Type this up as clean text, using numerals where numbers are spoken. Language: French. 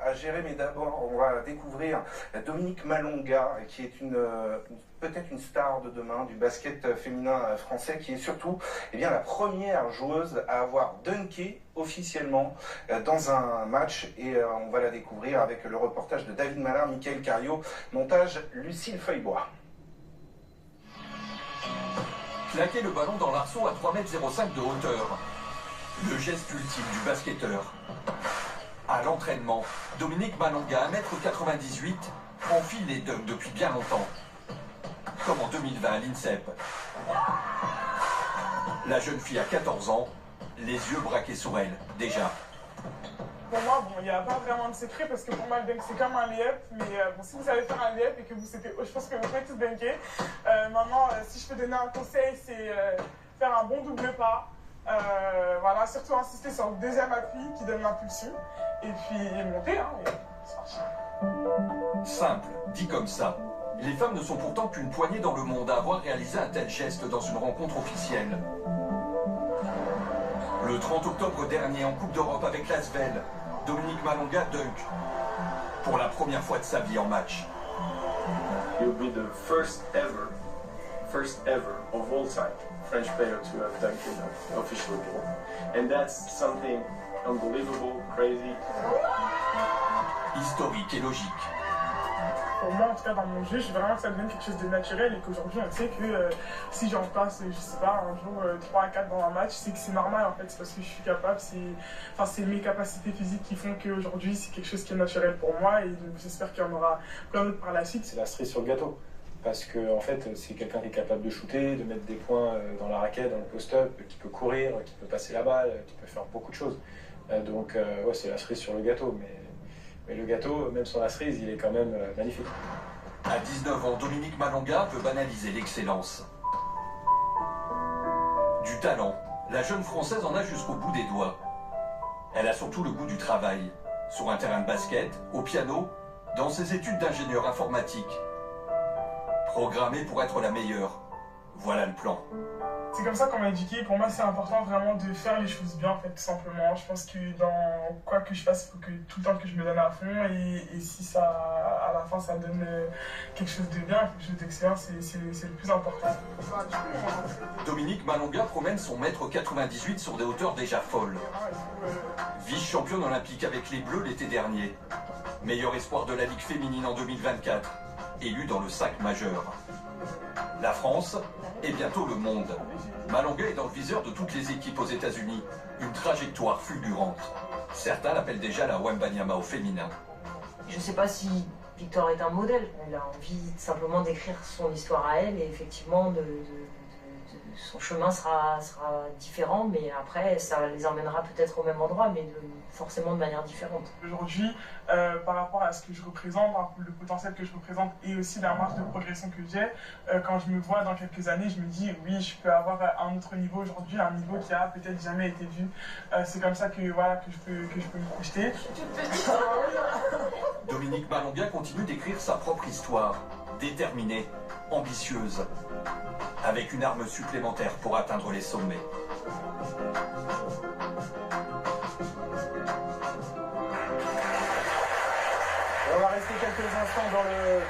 à gérer, mais d'abord on va découvrir Dominique Malonga, qui est peut-être une star de demain du basket féminin français, qui est surtout la première joueuse à avoir dunké officiellement dans un match, et on va la découvrir avec le reportage de David Malin, Michael Cario, montage Lucille Feuillebois. Claquer le ballon dans l'arceau à 3,05 m de hauteur. Le geste ultime du basketteur. À l'entraînement, Dominique Malonga, 1,98 m, enfile les dunks depuis bien longtemps. Comme en 2020 à l'INSEP. La jeune fille a 14 ans, les yeux braqués sur elle, déjà. Pour moi, il n'y a pas vraiment de secret parce que pour moi, le dunk, c'est comme un layup. Mais si vous savez faire un layup et que je pense que vous pouvez tous dunker. Maintenant, si je peux donner un conseil, c'est faire un bon double pas. Voilà, surtout insister sur le deuxième appui qui donne l'impulsion. Et puis monter, et ça marche. Simple, dit comme ça. Les femmes ne sont pourtant qu'une poignée dans le monde à avoir réalisé un tel geste dans une rencontre officielle. Le 30 octobre dernier, en Coupe d'Europe avec l'Asvel, Dominique Malonga dunk pour la première fois de sa vie en match. You'll be the first ever of all time French player to have dunked in an official game. And that's something unbelievable, crazy. Historique et logique. Pour moi, en tout cas, dans mon jeu, je veux vraiment que ça devienne quelque chose de naturel et qu'aujourd'hui, on sait que si j'en passe, je sais pas, un jour 3 à 4 dans un match, c'est que c'est normal en fait, c'est parce que je suis capable, c'est mes capacités physiques qui font qu'aujourd'hui, c'est quelque chose qui est naturel pour moi et j'espère qu'il y en aura plein d'autres par la suite. C'est la cerise sur le gâteau. Parce que en fait, c'est quelqu'un qui est capable de shooter, de mettre des points dans la raquette, dans le post-up, qui peut courir, qui peut passer la balle, qui peut faire beaucoup de choses. Donc, ouais, c'est la cerise sur le gâteau. Mais le gâteau, même sans la cerise, il est quand même magnifique. À 19 ans, Dominique Malonga veut banaliser l'excellence. Du talent, la jeune Française en a jusqu'au bout des doigts. Elle a surtout le goût du travail. Sur un terrain de basket, au piano, dans ses études d'ingénieur informatique. Programmée pour être la meilleure. Voilà le plan. C'est comme ça qu'on m'a éduqué. Pour moi, c'est important vraiment de faire les choses bien, en fait, tout simplement. Je pense que dans quoi que je fasse, il faut que tout le temps que je me donne à fond. Et si ça, à la fin, ça donne quelque chose de bien, quelque chose d'excellent, c'est le plus important. Dominique Malonga promène son 1,98 m sur des hauteurs déjà folles. Vice-championne olympique avec les Bleus l'été dernier. Meilleur espoir de la Ligue féminine en 2024. Élu dans le 5 majeur. La France et bientôt le monde. Malonga est dans le viseur de toutes les équipes aux États-Unis. Une trajectoire fulgurante. Certains l'appellent déjà la Wembanyama au féminin. Je ne sais pas si Victor est un modèle. Elle a envie simplement d'écrire son histoire à elle et effectivement son chemin sera différent, mais après ça les emmènera peut-être au même endroit, mais forcément de manière différente. Aujourd'hui, par rapport à ce que je représente, le potentiel que je représente et aussi la marge de progression que j'ai, quand je me vois dans quelques années, je me dis oui, je peux avoir un autre niveau aujourd'hui, un niveau qui a peut-être jamais été vu. C'est comme ça que je peux me projeter. Dominique Malonga continue d'écrire sa propre histoire, déterminée, ambitieuse, avec une arme supplémentaire pour atteindre les sommets. On va rester quelques instants dans le